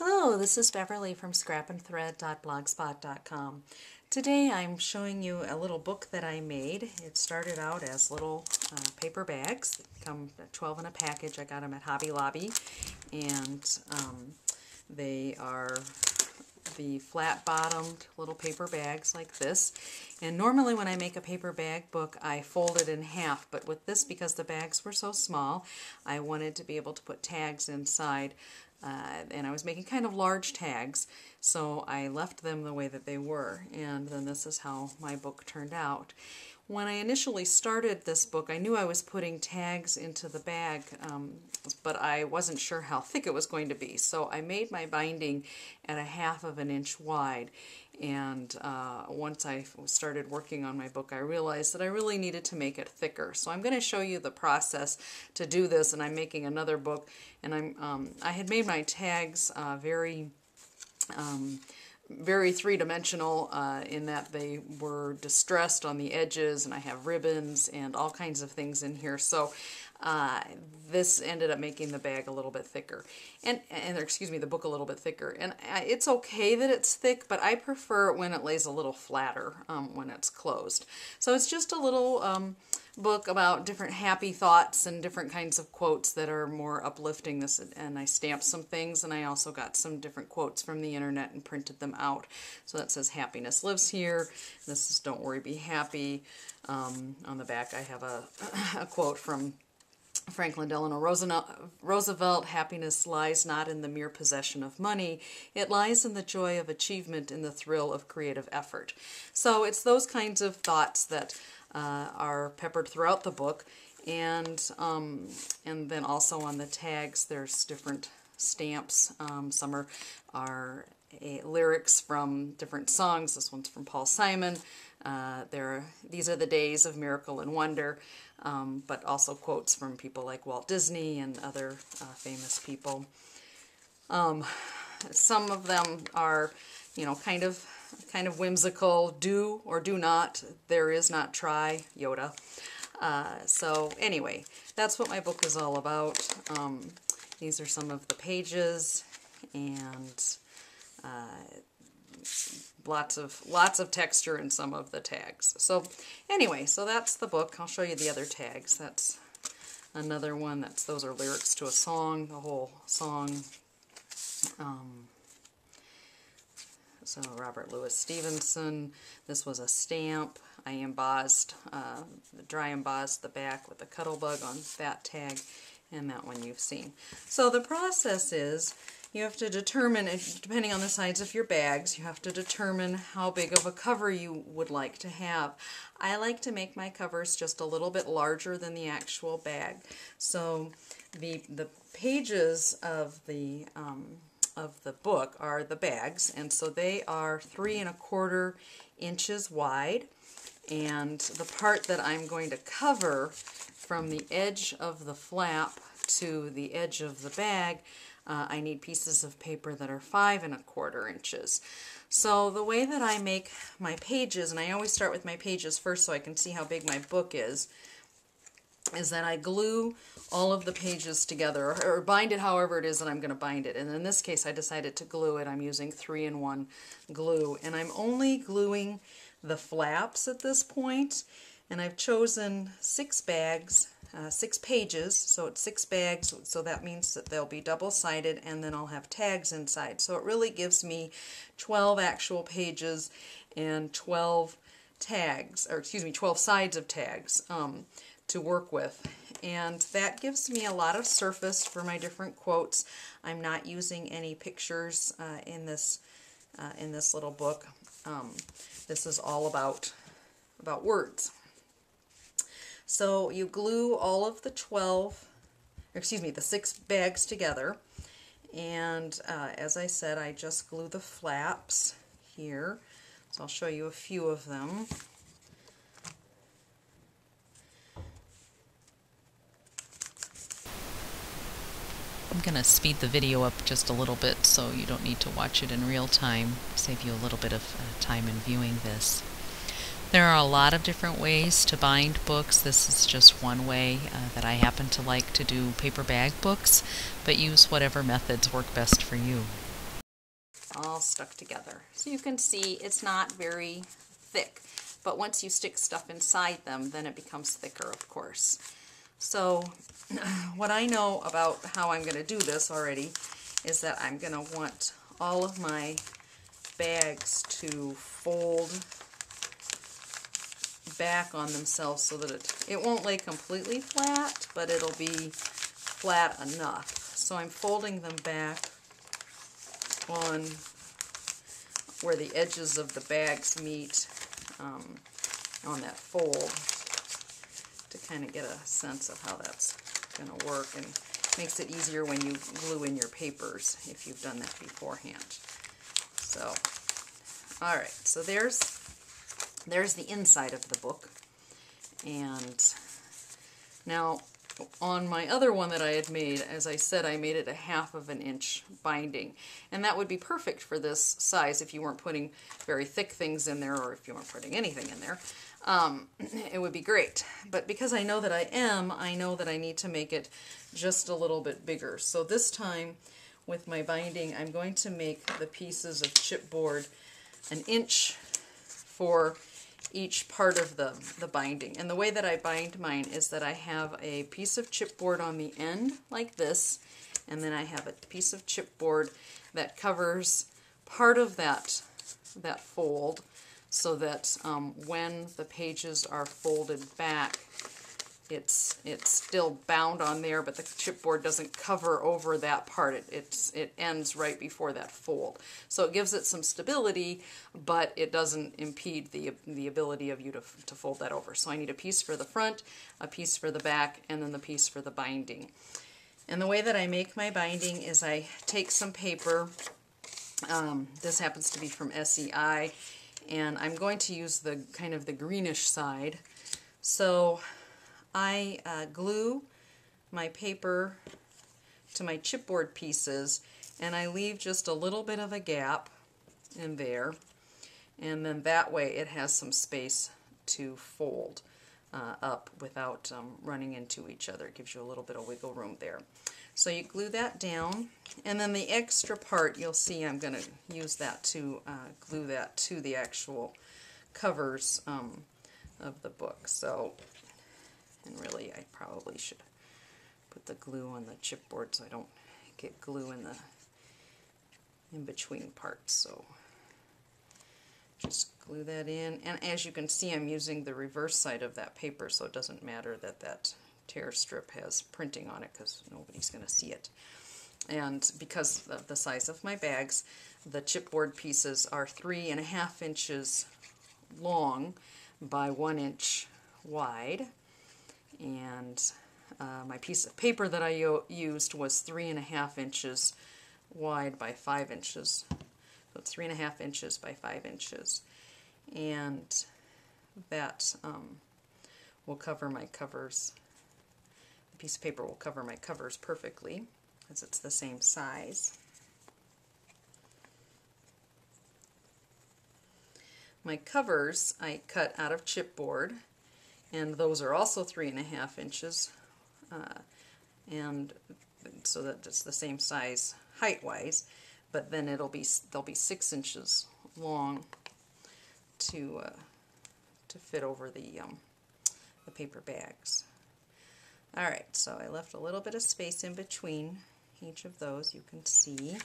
Hello, this is Beverly from scrapandthread.blogspot.com. Today I'm showing you a little book that I made. It started out as little paper bags. They come 12 in a package. I got them at Hobby Lobby, and they are the flat-bottomed little paper bags like this. And normally when I make a paper bag book, I fold it in half, but with this, because the bags were so small, I wanted to be able to put tags inside. And I was making kind of large tags, so I left them the way that they were, and then this is how my book turned out. When I initially started this book, I knew I was putting tags into the bag, but I wasn't sure how thick it was going to be, so I made my binding at 1/2 of an inch wide. And once I started working on my book, I realized that I really needed to make it thicker. So I'm going to show you the process to do this, and I'm making another book. And I had made my tags very three-dimensional in that they were distressed on the edges, and I have ribbons and all kinds of things in here. So this ended up making the bag a little bit thicker, and excuse me, the book a little bit thicker. And it's okay that it's thick, but I prefer it when it lays a little flatter when it's closed. So it's just a little book about different happy thoughts and different kinds of quotes that are more uplifting. And I stamped some things, and I also got some different quotes from the internet and printed them out. So that says happiness lives here. This is don't worry, be happy. On the back I have a quote from Franklin Delano Roosevelt: happiness lies not in the mere possession of money, it lies in the joy of achievement, in the thrill of creative effort. So it's those kinds of thoughts that are peppered throughout the book, and then also on the tags there's different stamps. Some are lyrics from different songs. This one's from Paul Simon. These are the days of miracle and wonder, but also quotes from people like Walt Disney and other famous people. Some of them are, kind of whimsical. Do or do not. There is not. Try. Yoda. So anyway, that's what my book is all about. These are some of the pages, and lots of texture in some of the tags. So anyway, so that's the book. I'll show you the other tags. That's another one. Those are lyrics to a song, the whole song. So Robert Louis Stevenson. This was a stamp. I embossed, dry embossed the back with a Cuttlebug on that tag, and that one you've seen. So the process is, you have to determine, depending on the size of your bags, you have to determine how big of a cover you would like to have. I like to make my covers just a little bit larger than the actual bag. So the pages of the book are the bags, and so they are 3 1/4 inches wide. And the part that I'm going to cover from the edge of the flap to the edge of the bag, I need pieces of paper that are 5 1/4 inches. So the way that I make my pages, and I always start with my pages first so I can see how big my book is that I glue all of the pages together, or bind it however it is that I'm going to bind it. And in this case I decided to glue it. I'm using 3-in-1 glue, and I'm only gluing the flaps at this point, and I've chosen 6 bags, 6 pages, so it's 6 bags, so that means that they'll be double-sided, and then I'll have tags inside. So it really gives me 12 actual pages and 12 tags, or excuse me, 12 sides of tags to work with. And that gives me a lot of surface for my different quotes. I'm not using any pictures in this little book. This is all about words. So you glue all of the 6 bags together, and as I said, I just glue the flaps here. So I'll show you a few of them. I'm going to speed the video up just a little bit so you don't need to watch it in real time, save you a little bit of time in viewing this. There are a lot of different ways to bind books. This is just one way that I happen to like to do paper bag books, but use whatever methods work best for you. all stuck together. So you can see it's not very thick, but once you stick stuff inside them, then it becomes thicker, of course. So what I know about how I'm going to do this already is that I'm going to want all of my bags to fold back on themselves so that it won't lay completely flat, but it'll be flat enough. So I'm folding them back on where the edges of the bags meet on that fold to kind of get a sense of how that's going to work, and makes it easier when you glue in your papers if you've done that beforehand. So, alright, so there's the inside of the book. And now on my other one that I had made, as I said, I made it a 1/2 inch binding. And that would be perfect for this size if you weren't putting very thick things in there, or if you weren't putting anything in there. It would be great. But because I know that I know that I need to make it just a little bit bigger. So this time with my binding, I'm going to make the pieces of chipboard 1 inch for each part of the binding. And the way that I bind mine is that I have a piece of chipboard on the end like this, and then I have a piece of chipboard that covers part of that fold, so that when the pages are folded back, it's still bound on there, but the chipboard doesn't cover over that part. It ends right before that fold. So it gives it some stability, but it doesn't impede the ability of you to fold that over. So I need a piece for the front, a piece for the back, and then the piece for the binding. And the way that I make my binding is I take some paper. This happens to be from SEI, and I'm going to use the kind of the greenish side. So I glue my paper to my chipboard pieces, and I leave just a little bit of a gap in there, and then that way it has some space to fold up without running into each other. It gives you a little bit of wiggle room there. So you glue that down, and then the extra part, you'll see I'm going to use that to glue that to the actual covers of the book. So, and really I probably should put the glue on the chipboard so I don't get glue in between parts. So just glue that in, and as you can see, I'm using the reverse side of that paper, so it doesn't matter that that tear strip has printing on it, because nobody's going to see it. And because of the size of my bags, the chipboard pieces are 3.5 inches long by 1 inch wide, and my piece of paper that I used was 3.5 inches wide by 5 inches. So it's 3.5 inches by 5 inches, and that will cover my covers. The piece of paper will cover my covers perfectly, as it's the same size. My covers I cut out of chipboard, and those are also 3.5 inches, and so that it's the same size height-wise, but then they'll be 6 inches long to fit over the paper bags. Alright, so I left a little bit of space in between each of those, you can see.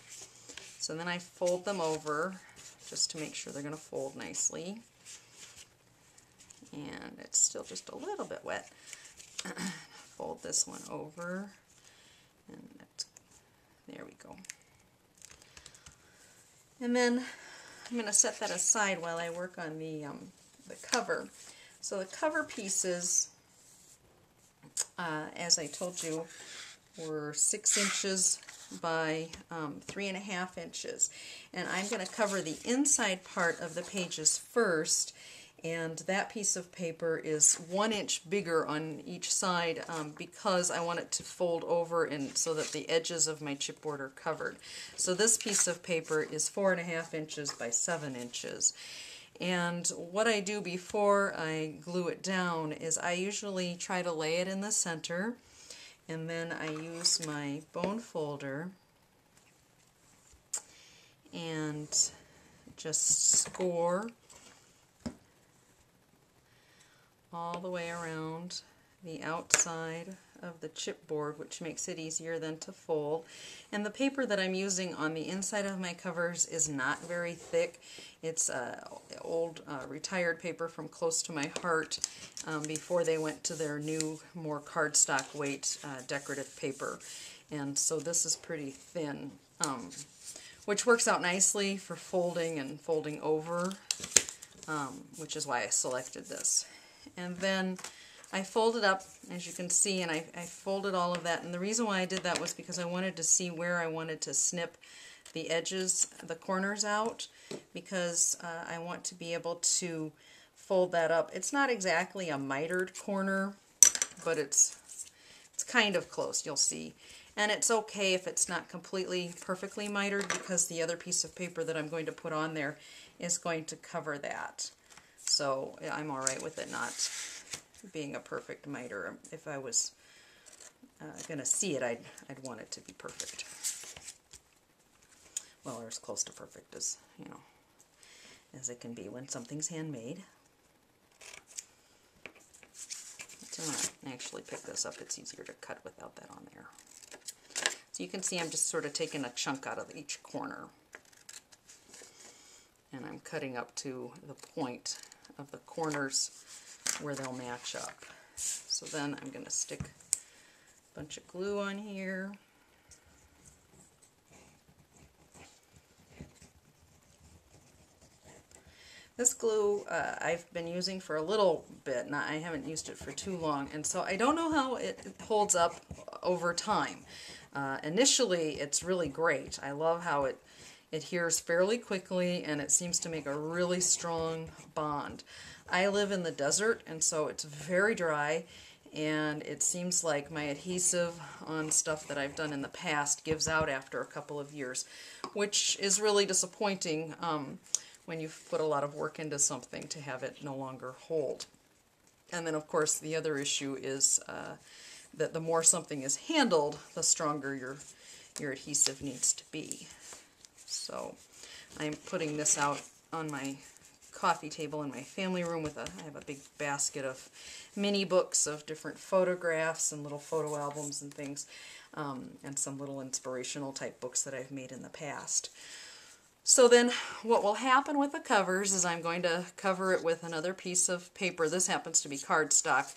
So then I fold them over just to make sure they're going to fold nicely. And it's still just a little bit wet. Fold this one over, and there we go. And then I'm going to set that aside while I work on the cover. So the cover pieces, as I told you, were 6 inches by 3.5 inches. And I'm going to cover the inside part of the pages first, and that piece of paper is 1 inch bigger on each side because I want it to fold over and so that the edges of my chipboard are covered. So this piece of paper is 4.5 inches by 7 inches. And what I do before I glue it down is I usually try to lay it in the center, and then I use my bone folder and just score all the way around the outside of the chipboard, which makes it easier then to fold. And the paper that I'm using on the inside of my covers is not very thick. It's old retired paper from close to my heart before they went to their new, more cardstock weight decorative paper. And so this is pretty thin, which works out nicely for folding and folding over, which is why I selected this. And then I folded up, as you can see, and I folded all of that. And the reason why I did that was because I wanted to see where I wanted to snip the edges, the corners out, because I want to be able to fold that up. It's not exactly a mitered corner, but it's kind of close, you'll see. And it's okay if it's not completely perfectly mitered, because the other piece of paper that I'm going to put on there is going to cover that. So I'm all right with it not being a perfect miter. If I was going to see it, I'd want it to be perfect. Well, or as close to perfect as, you know, as it can be when something's handmade. So I'm going to actually pick this up. It's easier to cut without that on there. So you can see I'm just sort of taking a chunk out of each corner. And I'm cutting up to the point of the corners where they'll match up. So then I'm going to stick a bunch of glue on here. This glue I've been using for a little bit, I haven't used it for too long, and so I don't know how it holds up over time. Initially it's really great. I love how it adheres fairly quickly, and it seems to make a really strong bond. I live in the desert, and so it's very dry, and it seems like my adhesive on stuff that I've done in the past gives out after a couple of years, which is really disappointing when you've put a lot of work into something to have it no longer hold. And then of course the other issue is that the more something is handled, the stronger your adhesive needs to be. So I'm putting this out on my coffee table in my family room with I have a big basket of mini books of different photographs and little photo albums and things, and some little inspirational type books that I've made in the past. So then what will happen with the covers is I'm going to cover it with another piece of paper. This happens to be cardstock.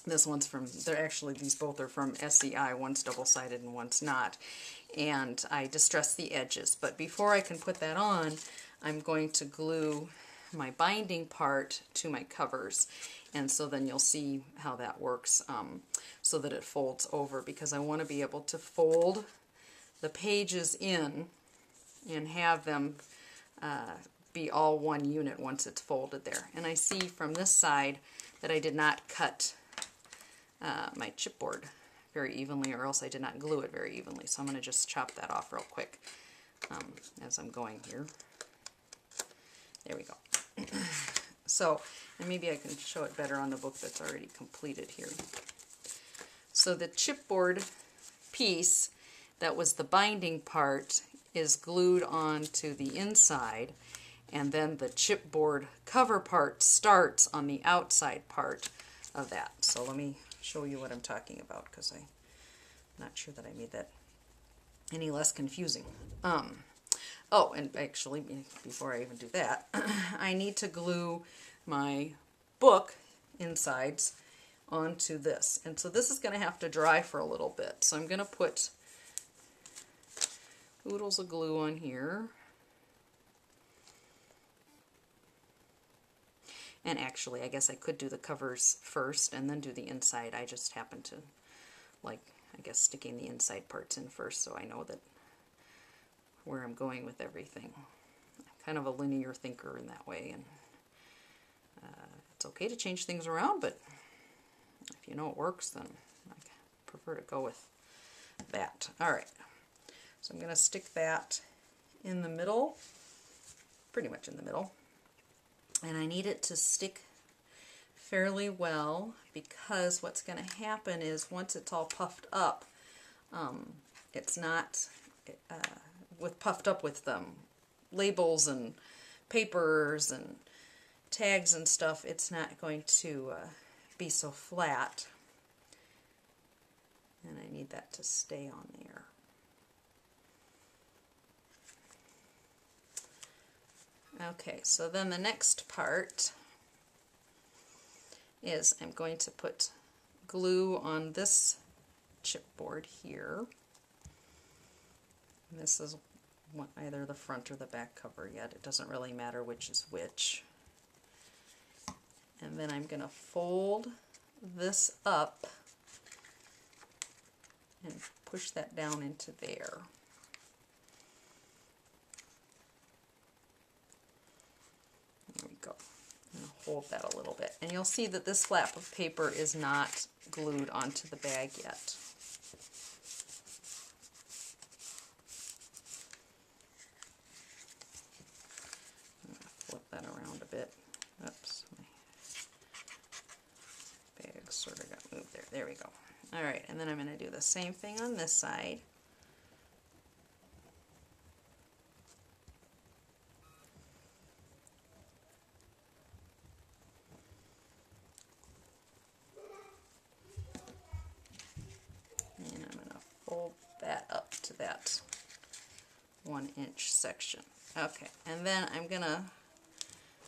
This one's from, these both are from SEI. One's double-sided and one's not. And I distress the edges. But before I can put that on, I'm going to glue my binding part to my covers. And so then you'll see how that works so that it folds over, because I want to be able to fold the pages in and have them be all one unit once it's folded there. And I see from this side that I did not cut my chipboard very evenly, or else I did not glue it very evenly. So I'm going to just chop that off real quick as I'm going here. There we go. So, and maybe I can show it better on the book that's already completed here. So the chipboard piece that was the binding part is glued onto the inside, and then the chipboard cover part starts on the outside part of that. So let me show you what I'm talking about, because I'm not sure that I made that any less confusing. Oh, and actually, before I even do that, I need to glue my book insides onto this. And so this is going to have to dry for a little bit. So I'm going to put oodles of glue on here. And actually, I guess I could do the covers first and then do the inside. I just happen to like, I guess, sticking the inside parts in first, so I know that where I'm going with everything. I'm kind of a linear thinker in that way, and it's okay to change things around, but if you know it works, then I prefer to go with that. Alright, so I'm going to stick that in the middle, pretty much in the middle, and I need it to stick fairly well, because what's going to happen is once it's all puffed up, it's not puffed up with labels and papers and tags and stuff, it's not going to be so flat. And I need that to stay on there. Okay, so then the next part is I'm going to put glue on this chipboard here. And this is either the front or the back cover yet. It doesn't really matter which is which. And then I'm going to fold this up and push that down into there. There we go. And hold that a little bit. And you'll see that this flap of paper is not glued onto the bag yet. I'm going to flip that around a bit. Oops, my bag sort of got moved there. There we go. Alright, and then I'm going to do the same thing on this side. And I'm going to fold that up to that 1-inch section. Okay, and then I'm going to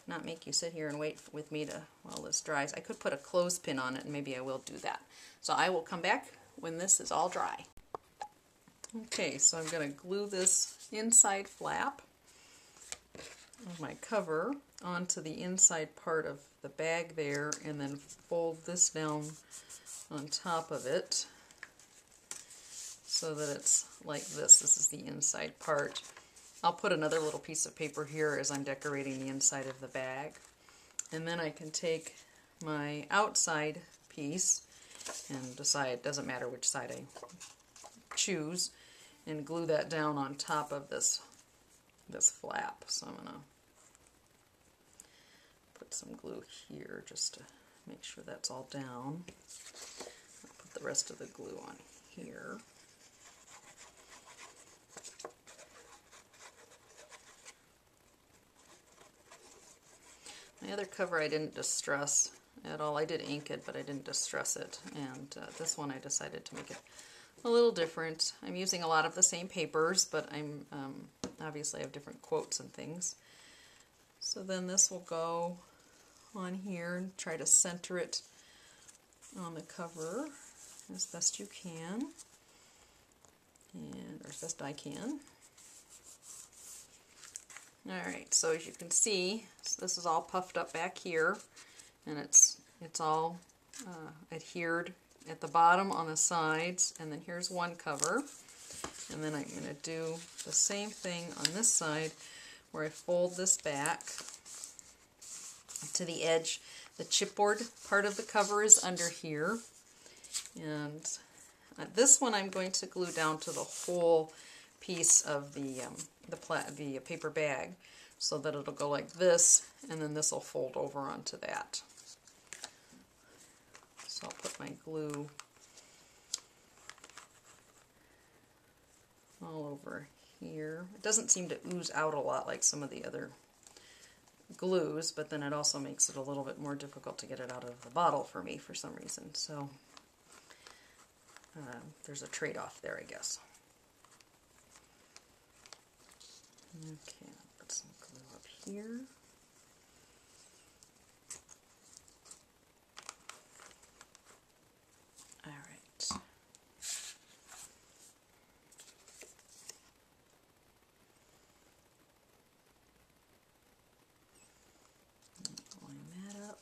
not make you sit here and wait with me while this dries. I could put a clothespin on it, and maybe I will do that. So I will come back when this is all dry. Okay, so I'm going to glue this inside flap of my cover onto the inside part of the bag there, and then fold this down on top of it so that it's like this. This is the inside part. I'll put another little piece of paper here as I'm decorating the inside of the bag. And then I can take my outside piece and decide, doesn't matter which side I choose, and glue that down on top of this flap. So I'm going to put some glue here just to make sure that's all down. I'll put the rest of the glue on here. My other cover I didn't distress at all. I did ink it, but I didn't distress it. And this one I decided to make it a little different. I'm using a lot of the same papers, but I'm obviously I have different quotes and things. So then this will go on here and try to center it on the cover as best you can, or as best I can. Alright, so as you can see, this is all puffed up back here, and it's all adhered at the bottom on the sides, and then here's one cover. And then I'm going to do the same thing on this side where I fold this back to the edge. The chipboard part of the cover is under here, and this one I'm going to glue down to the whole piece of the paper bag, so that it'll go like this, and then this will fold over onto that. So I'll put my glue all over here. It doesn't seem to ooze out a lot like some of the other glues, but then it also makes it a little bit more difficult to get it out of the bottle for me for some reason. So there's a trade-off there, I guess. Okay, I'll put some glue up here. All right. Line that up.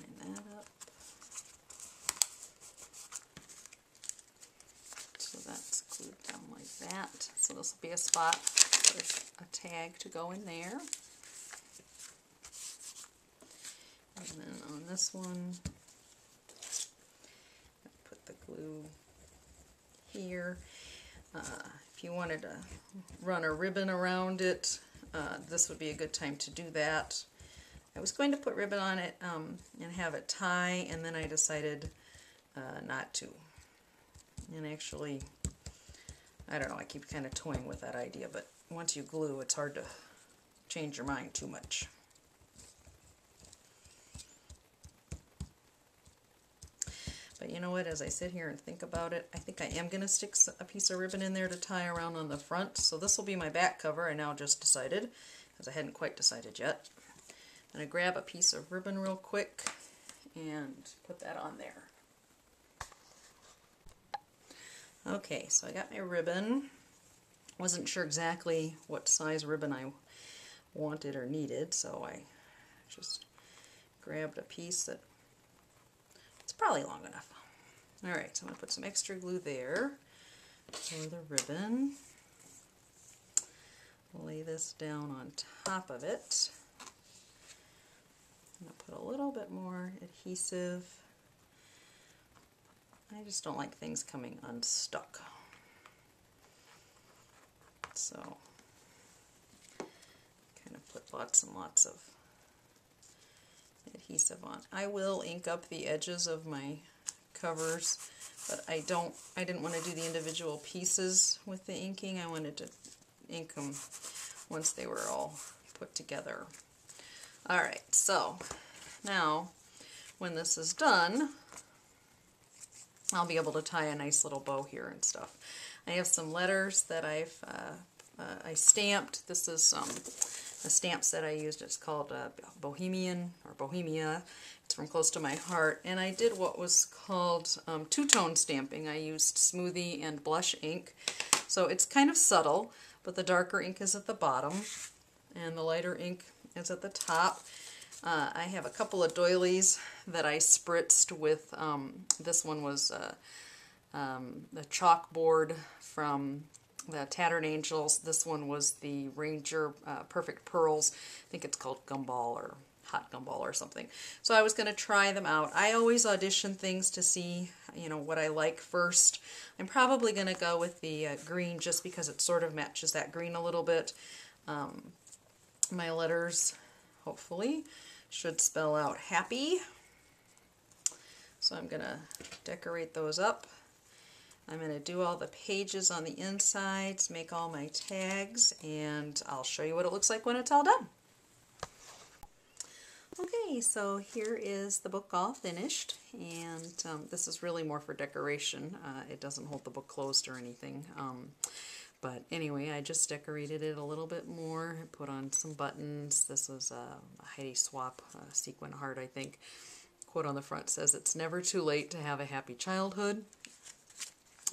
Line that up. So that's glued down like that. So this will be a spot for a tag to go in there. And then on this one, put the glue here. If you wanted to run a ribbon around it, this would be a good time to do that. I was going to put ribbon on it and have it tie, and then I decided not to. And actually, I don't know, I keep kind of toying with that idea, but once you glue, it's hard to change your mind too much. But you know what, as I sit here and think about it, I think I am going to stick a piece of ribbon in there to tie around on the front. So this will be my back cover, I now just decided, because I hadn't quite decided yet. I'm going to grab a piece of ribbon real quick and put that on there. Okay, so I got my ribbon. Wasn't sure exactly what size ribbon I wanted or needed, so I just grabbed a piece that it's probably long enough. Alright, so I'm going to put some extra glue there for the ribbon. Lay this down on top of it. I'm going to put a little bit more adhesive. I just don't like things coming unstuck. So, kind of put lots and lots of adhesive on. I will ink up the edges of my covers, but I didn't want to do the individual pieces with the inking. I wanted to ink them once they were all put together. Alright, so now when this is done, I'll be able to tie a nice little bow here and stuff. I have some letters that I stamped. This is a stamp set I used. It's called Bohemian or Bohemia. It's from Close to My Heart. And I did what was called two-tone stamping. I used smoothie and blush ink. So it's kind of subtle, but the darker ink is at the bottom and the lighter ink is at the top. I have a couple of doilies that I spritzed with, this one was the chalkboard from the Tattered Angels. This one was the Ranger Perfect Pearls. I think it's called Gumball or Hot Gumball or something. So I was going to try them out. I always audition things to see, you know, what I like first. I'm probably going to go with the green just because it sort of matches that green a little bit. My letters, hopefully, should spell out happy. So I'm going to decorate those up. I'm going to do all the pages on the insides, make all my tags, and I'll show you what it looks like when it's all done. Okay, so here is the book all finished, and this is really more for decoration. It doesn't hold the book closed or anything. But anyway, I just decorated it a little bit more, put on some buttons. This was a Heidi Swap sequin heart, I think. Quote on the front says, "It's never too late to have a happy childhood."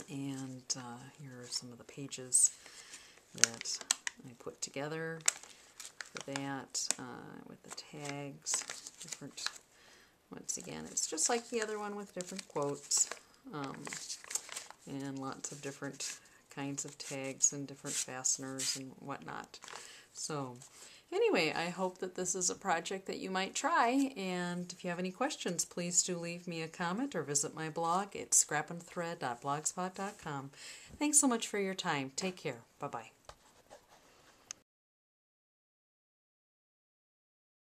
And here are some of the pages that I put together for that, with the tags. Different, once again, it's just like the other one with different quotes, and lots of different kinds of tags and different fasteners and whatnot. So anyway, I hope that this is a project that you might try, and if you have any questions, please do leave me a comment or visit my blog at scrapandthread.blogspot.com. Thanks so much for your time. Take care. Bye-bye.